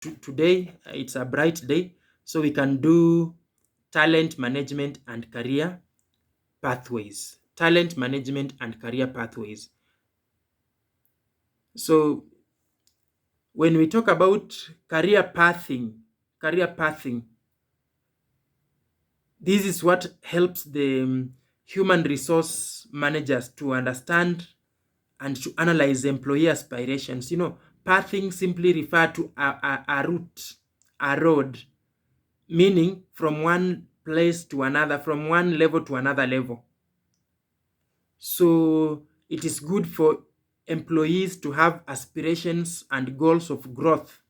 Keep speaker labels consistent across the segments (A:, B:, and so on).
A: today it's a bright day, so we can do talent management and career pathways. Talent management and career pathways. So when we talk about career pathing, this is what helps the human resource managers to understand and to analyze employee aspirations. Pathing simply refer to a route, a road, meaning from one place to another, from one level to another level. So it is good for employees to have aspirations and goals of growth.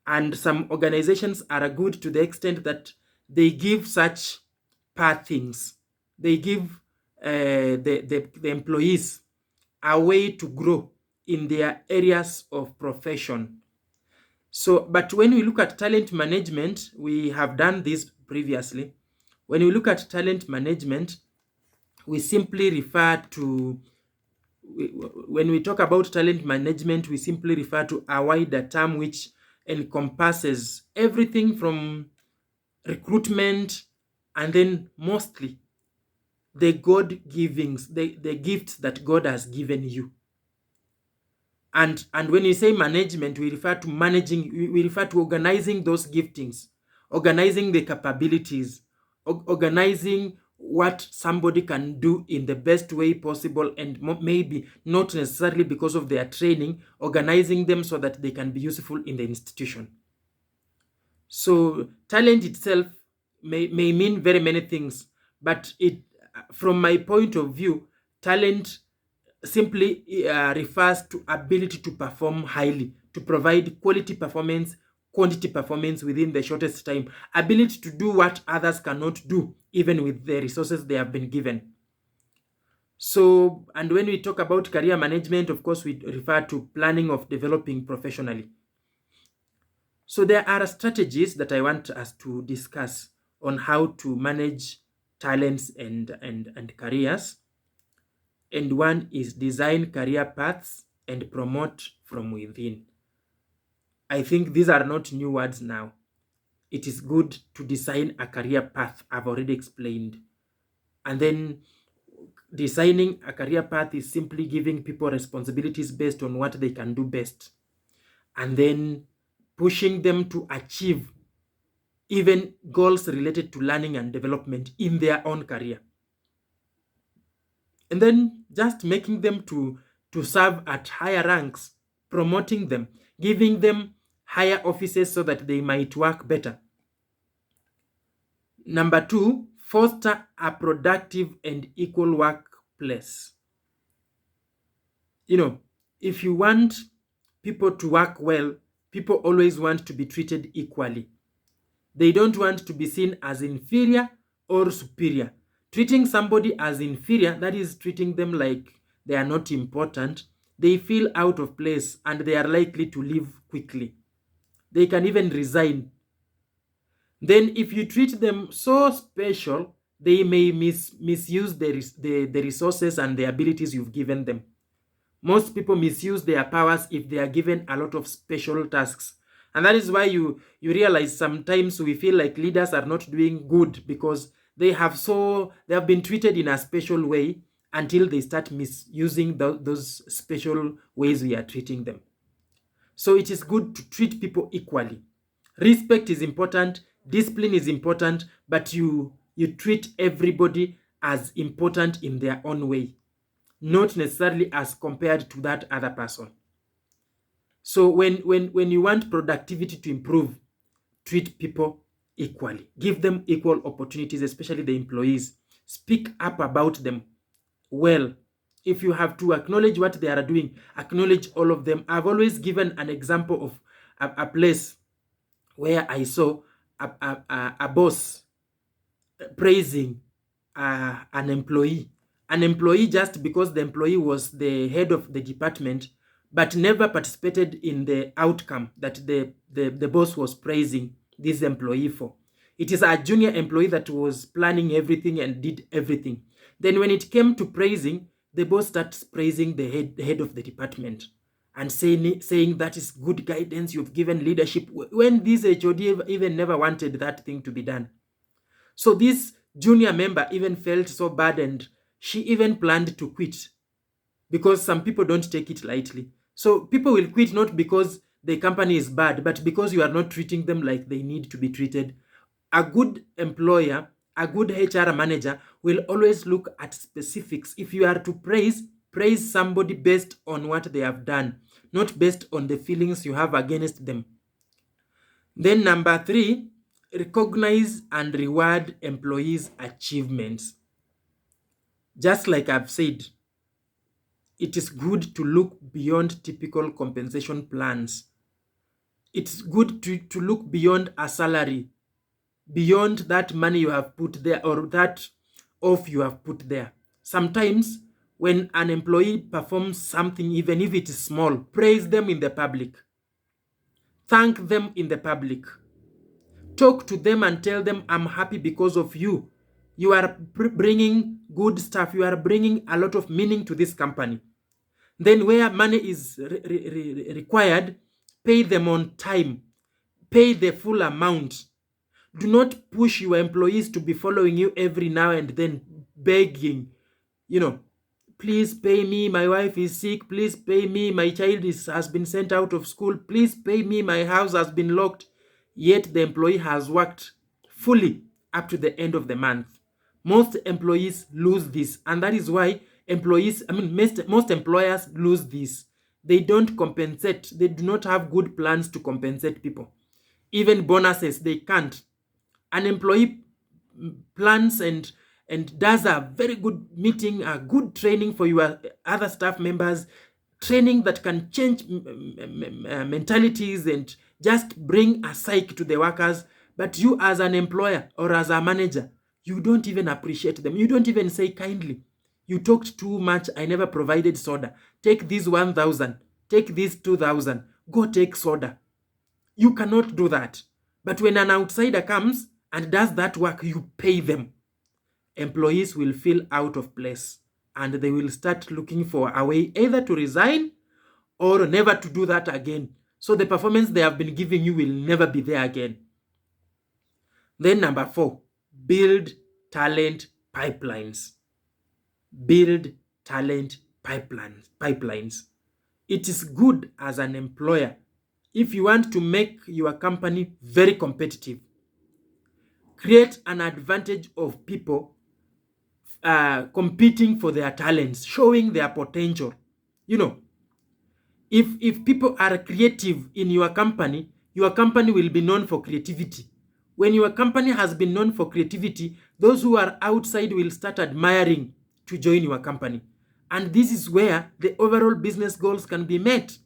A: And some organizations are good to the extent that they give such pathings. They give the employees a way to grow in their areas of profession. So, but when we look at talent management, we have done this previously. When we look at talent management, we simply refer to, when we talk about talent management, we simply refer to a wider term which encompasses everything from recruitment and then mostly the God givings, the gifts that God has given you. And when we say management, we refer to managing, we refer to organizing those giftings, organizing the capabilities, organizing what somebody can do in the best way possible, and maybe not necessarily because of their training, organizing them so that they can be useful in the institution. So talent itself may mean very many things, but from my point of view, talent simply refers to ability to perform highly, to provide quality performance, quantity performance within the shortest time, ability to do what others cannot do, even with the resources they have been given. So, and when we talk about career management, of course, we refer to planning of developing professionally. So there are strategies that I want us to discuss on how to manage talents and careers. And one is design career paths and promote from within. I think these are not new words now. It is good to design a career path, I've already explained. And then designing a career path is simply giving people responsibilities based on what they can do best, and then pushing them to achieve even goals related to learning and development in their own career. And then just making them to serve at higher ranks, promoting them, giving them higher offices so that they might work better. Number two, foster a productive and equal workplace. If you want people to work well, people always want to be treated equally. They don't want to be seen as inferior or superior. Treating somebody as inferior, that is treating them like they are not important, they feel out of place and they are likely to leave quickly. They can even resign. Then if you treat them so special, they may misuse the resources and the abilities you've given them. Most people misuse their powers if they are given a lot of special tasks. And that is why you realize sometimes we feel like leaders are not doing good because they have been treated in a special way until they start misusing those special ways we are treating them. So it is good to treat people equally. Respect is important, discipline is important, but you treat everybody as important in their own way, not necessarily as compared to that other person. So when you want productivity to improve, treat people equally. Give them equal opportunities, especially the employees. Speak up about them well. If you have to acknowledge what they are doing, acknowledge all of them. I've always given an example of a place where I saw a boss praising an employee. An employee just because the employee was the head of the department, but never participated in the outcome that the boss was praising this employee for. It is a junior employee that was planning everything and did everything. Then when it came to praising, the boss starts praising the head of the department. and saying that is good guidance, you've given leadership, when this HOD even never wanted that thing to be done. So this junior member even felt so bad, and she even planned to quit, because some people don't take it lightly. So people will quit not because the company is bad, but because you are not treating them like they need to be treated. A good employer, a good HR manager will always look at specifics. If you are to praise somebody based on what they have done, not based on the feelings you have against them. Then number 3, recognize and reward employees' achievements. Just like I've said, it is good to look beyond typical compensation plans. It's good to look beyond a salary, beyond that money you have put there or that off you have put there. Sometimes when an employee performs something, even if it is small, praise them in the public. Thank them in the public. Talk to them and tell them, I'm happy because of you. You are bringing good stuff. You are bringing a lot of meaning to this company. Then where money is required, pay them on time. Pay the full amount. Do not push your employees to be following you every now and then, begging, please pay me, my wife is sick, please pay me, my child has been sent out of school, please pay me, my house has been locked. Yet the employee has worked fully up to the end of the month. Most employees lose this, and that is why most employers lose this. They don't compensate. They do not have good plans to compensate people. Even bonuses, they can't. An employee plans and does a very good meeting, a good training for your other staff members, training that can change mentalities and just bring a psyche to the workers. But you as an employer or as a manager, you don't even appreciate them. You don't even say kindly, you talked too much, I never provided soda. Take this 1,000, take this 2,000, go take soda. You cannot do that. But when an outsider comes and does that work, you pay them. Employees will feel out of place and they will start looking for a way either to resign or never to do that again. So the performance they have been giving you will never be there again. Then number 4, build talent pipelines. Build talent pipelines. It is good as an employer, if you want to make your company very competitive, create an advantage of people competing for their talents, showing their potential. If people are creative in your company will be known for creativity. When your company has been known for creativity, those who are outside will start admiring to join your company. And this is where the overall business goals can be met.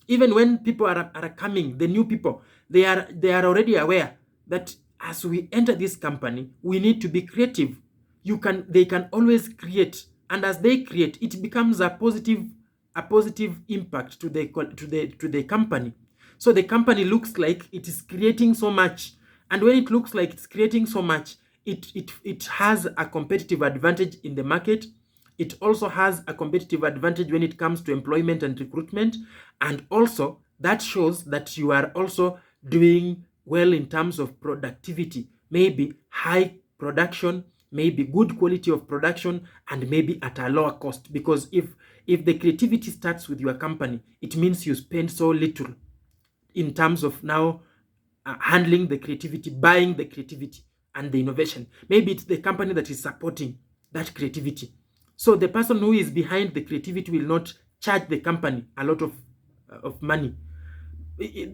A: Even when people are coming, the new people, they are already aware that as we enter this company, we need to be creative. They can always create, and as they create, it becomes a positive impact to the company. So the company looks like it is creating so much, and when it looks like it's creating so much, it has a competitive advantage in the market. It also has a competitive advantage when it comes to employment and recruitment, and also that shows that you are also doing well in terms of productivity, maybe high production, maybe good quality of production, and maybe at a lower cost. Because if the creativity starts with your company, it means you spend so little in terms of now handling the creativity, buying the creativity and the innovation. Maybe it's the company that is supporting that creativity. So the person who is behind the creativity will not charge the company a lot of money,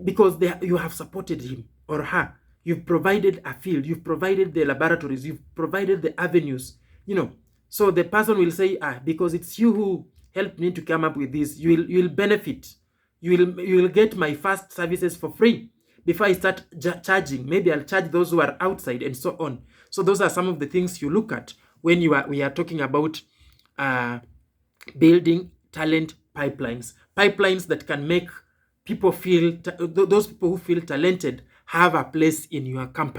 A: because you have supported him or her. You've provided a field, you've provided the laboratories, you've provided the avenues, So the person will say, because it's you who helped me to come up with this, you will benefit. You will get my first services for free. Before I start charging, maybe I'll charge those who are outside, and so on. So those are some of the things you look at when we are talking about building talent pipelines that can make people feel, those people who feel talented have a place in your company.